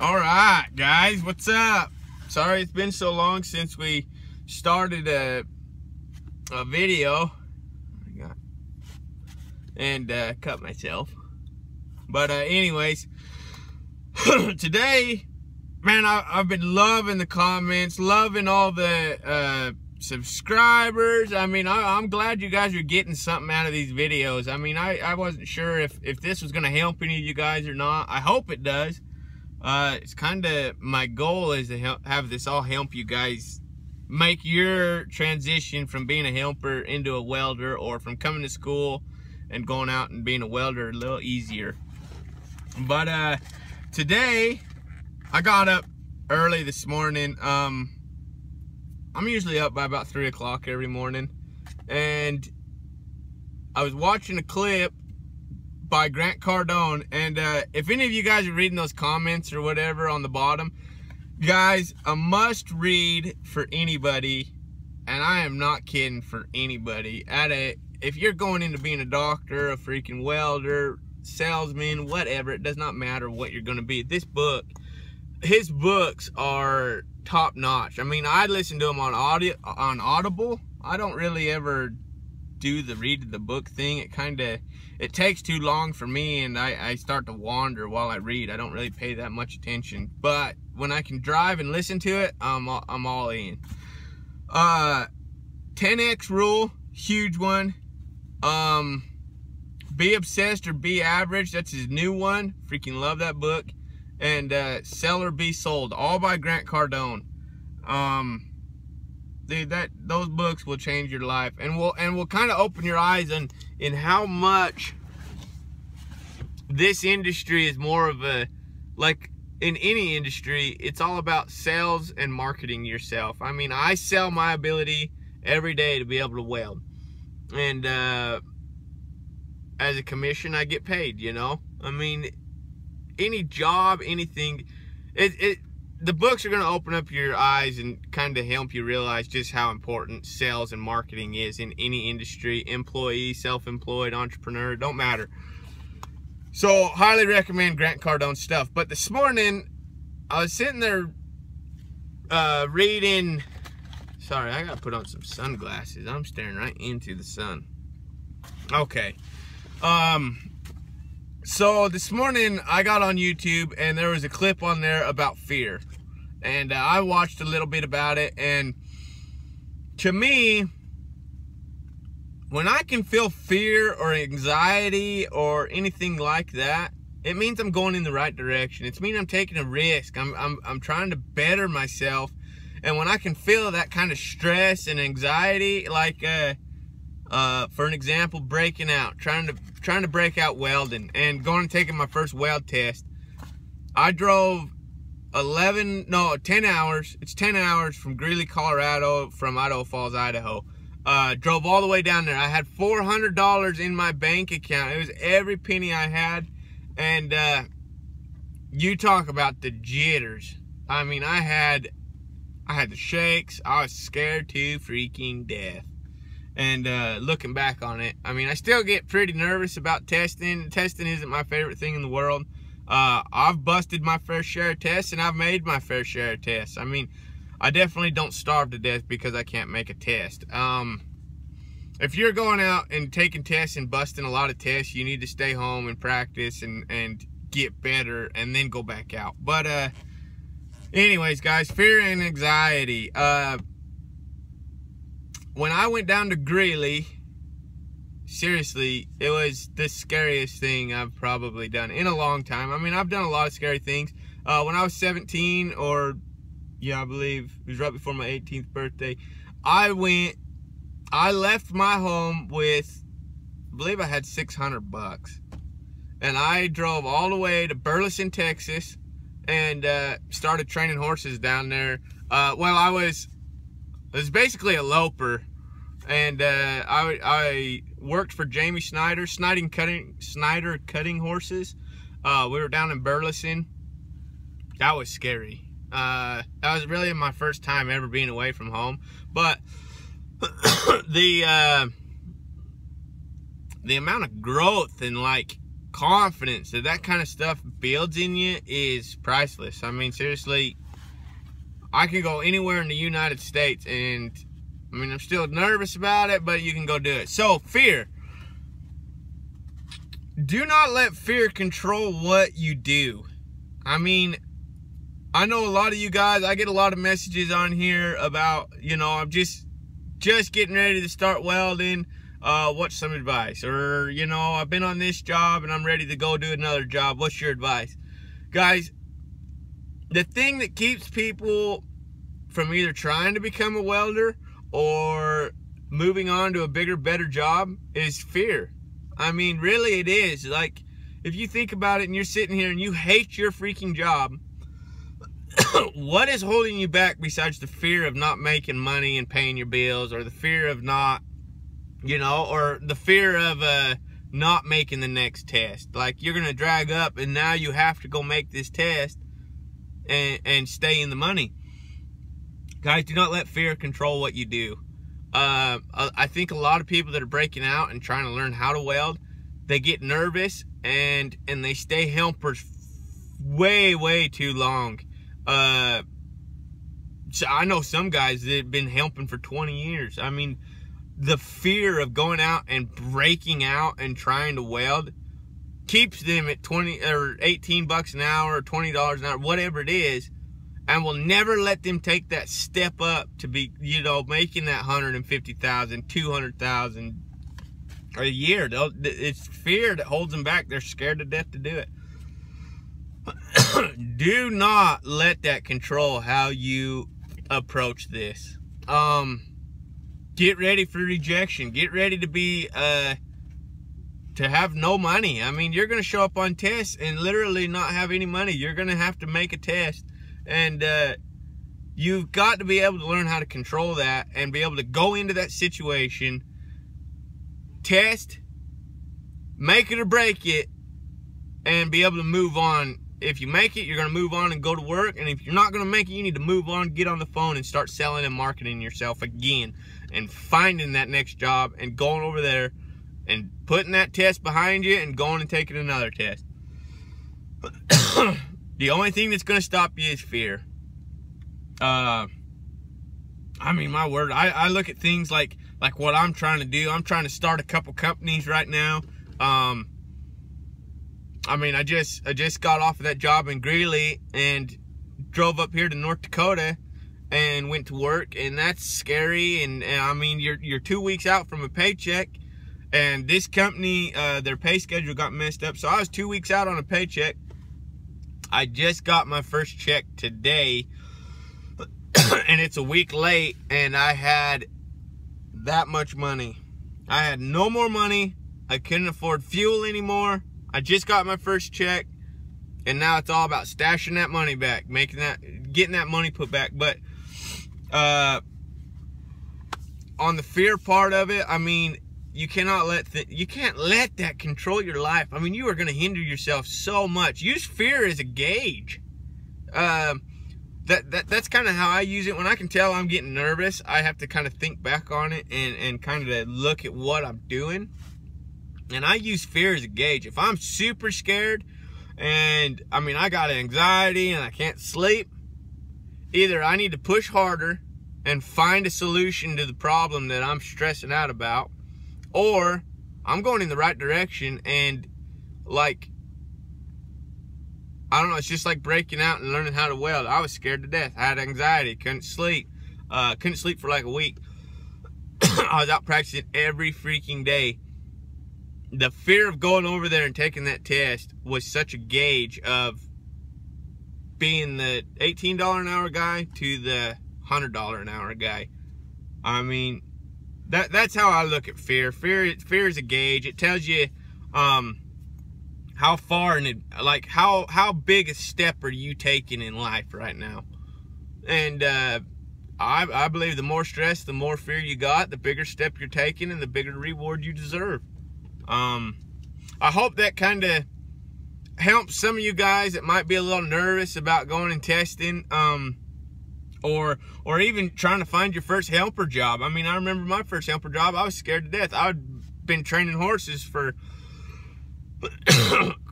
All right, guys, what's up? Sorry it's been so long since we started a video and cut myself. But anyways, today, man, I've been loving the comments, loving all the subscribers. I mean, I'm glad you guys are getting something out of these videos. I mean, I wasn't sure if this was going to help any of you guys or not. I hope it does. It's kind of my goal is to have this all help you guys make your transition from being a helper into a welder, or from coming to school and going out and being a welder a little easier. But today I got up early this morning. I'm usually up by about 3 o'clock every morning, and I was watching a clip by Grant Cardone, and if any of you guys are reading those comments or whatever on the bottom, guys, a must read for anybody, and I am not kidding, for anybody. If you're going into being a doctor, a freaking welder, salesman, whatever, it does not matter what you're going to be. This book, his books are top notch. I mean, I listen to them on Audible. I don't really ever do the read the book thing. It takes too long for me, and I start to wander while I read. I don't really pay that much attention. But when I can drive and listen to it, I'm all in. 10X rule, huge one. Be obsessed or be average, that's his new one. Freaking love that book. And Sell or Be Sold, all by Grant Cardone. Dude, those books will change your life, and will kind of open your eyes in how much this industry is more of a, like in any industry, it's all about sales and marketing yourself. I mean, I sell my ability every day to be able to weld, and as a commission I get paid, you know. I mean, any job, anything, the books are going to open up your eyes and kind of help you realize just how important sales and marketing is in any industry. Employee, self-employed, entrepreneur, don't matter. So highly recommend Grant Cardone stuff. But this morning I was sitting there reading. Sorry, I gotta put on some sunglasses. I'm staring right into the sun. Okay. So this morning I got on YouTube, and there was a clip on there about fear, and I watched a little bit about it. And to me, when I can feel fear or anxiety or anything like that, it means I'm going in the right direction. It means I'm taking a risk. I'm trying to better myself. And when I can feel that kind of stress and anxiety, like for an example, breaking out, trying to break out welding, and going and taking my first weld test. I drove 10 hours. It's 10 hours from Greeley, Colorado, from Idaho Falls, Idaho. Drove all the way down there. I had $400 in my bank account. It was every penny I had. And you talk about the jitters. I mean, I had the shakes. I was scared to freaking death. And looking back on it, I mean, I still get pretty nervous about testing. Testing isn't my favorite thing in the world. I've busted my fair share of tests, and I've made my fair share of tests. I mean, I definitely don't starve to death because I can't make a test. If you're going out and taking tests and busting a lot of tests, you need to stay home and practice and get better, and then go back out. But anyways, guys, fear and anxiety. When I went down to Greeley, seriously, it was the scariest thing I've probably done in a long time. I mean, I've done a lot of scary things. When I was 17, or yeah, I believe it was right before my 18th birthday, I left my home with, I believe I had $600, and I drove all the way to Burleson, Texas, and started training horses down there. Well, I was basically a loper, and I worked for Jamie Snyder cutting horses. We were down in Burleson. That was scary. That was really my first time ever being away from home. But the amount of growth and like confidence that kind of stuff builds in you is priceless. I mean, seriously, I can go anywhere in the United States, and I mean, I'm still nervous about it, but you can go do it. So, fear. Do not let fear control what you do. I mean, I know a lot of you guys, I get a lot of messages on here about, you know, I'm just getting ready to start welding. What's some advice? Or, you know, I've been on this job and I'm ready to go do another job. What's your advice? Guys, the thing that keeps people from either trying to become a welder or moving on to a bigger, better job is fear. I mean, really it is. Like, if you think about it and you're sitting here and you hate your freaking job, what is holding you back besides the fear of not making money and paying your bills, or the fear of not, you know, or the fear of not making the next test? Like, you're going to drag up and now you have to go make this test and stay in the money. Guys, do not let fear control what you do. I think a lot of people that are breaking out and trying to learn how to weld, they get nervous and they stay helpers way too long. So I know some guys that have been helping for 20 years. I mean, the fear of going out and breaking out and trying to weld keeps them at 20 or 18 bucks an hour or $20 an hour, whatever it is, and will never let them take that step up to be, you know, making that 150,000, 200,000 a year. It's fear that holds them back. They're scared to death to do it. Do not let that control how you approach this. Get ready for rejection. Get ready to be to have no money. I mean, you're going to show up on tests and literally not have any money. You're going to have to make a test, and you've got to be able to learn how to control that and be able to go into that situation, test, make it or break it, and be able to move on. If you make it, you're going to move on and go to work. And if you're not going to make it, you need to move on, get on the phone, and start selling and marketing yourself again, and finding that next job and going over there and putting that test behind you and going and taking another test. The only thing that's going to stop you is fear. I mean, my word, I look at things like what I'm trying to do. I'm trying to start a couple companies right now. I mean, I just got off of that job in Greeley and drove up here to North Dakota and went to work, and that's scary. And I mean, you're 2 weeks out from a paycheck, and this company, their pay schedule got messed up, so I was 2 weeks out on a paycheck. I just got my first check today, and it's a week late, and I had that much money. I had no more money. I couldn't afford fuel anymore. I just got my first check, and now it's all about stashing that money back, getting that money put back. But on the fear part of it, I mean, you can't let that control your life. I mean, you are going to hinder yourself so much. Use fear as a gauge. That's kind of how I use it. When I can tell I'm getting nervous, I have to kind of think back on it and kind of look at what I'm doing. And I use fear as a gauge. If I'm super scared and, I mean, I got anxiety and I can't sleep, either I need to push harder and find a solution to the problem that I'm stressing out about, or I'm going in the right direction and, like, I don't know, it's just like breaking out and learning how to weld. I was scared to death. I had anxiety, couldn't sleep for like a week. I was out practicing every freaking day. The fear of going over there and taking that test was such a gauge of being the $18 an hour guy to the $100 an hour guy. I mean, that's how I look at fear. Fear is a gauge. It tells you how far and like how big a step are you taking in life right now. And I believe the more stress, the more fear you got, the bigger step you're taking and the bigger reward you deserve. I hope that kind of helps some of you guys that might be a little nervous about going and testing, or even trying to find your first helper job. I mean, I remember my first helper job, I was scared to death. I'd been training horses for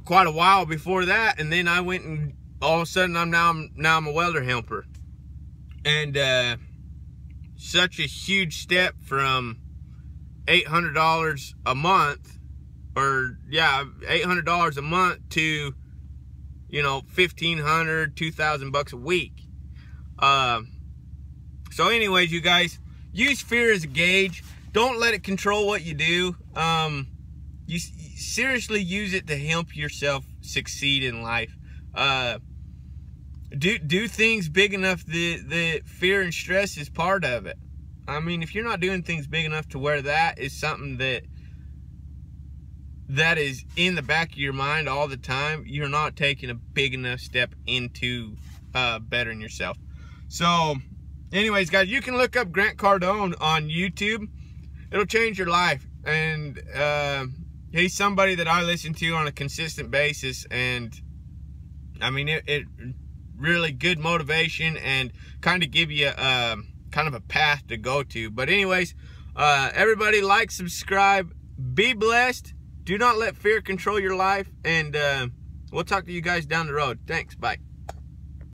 quite a while before that, and then I went and all of a sudden I'm a welder helper. And such a huge step from $800 a month, or yeah, $800 a month to, you know, $1,500, $2,000 a week. So anyways, you guys, use fear as a gauge. Don't let it control what you do. You seriously use it to help yourself succeed in life. Do things big enough that fear and stress is part of it. I mean, if you're not doing things big enough to where that is something that is in the back of your mind all the time, you're not taking a big enough step into bettering yourself. So anyways, guys, you can look up Grant Cardone on YouTube. It'll change your life. And he's somebody that I listen to on a consistent basis, and I mean, it really good motivation and kind of give you kind of a path to go to. But anyways, everybody, like, subscribe, be blessed. Do not let fear control your life, and we'll talk to you guys down the road. Thanks. Bye.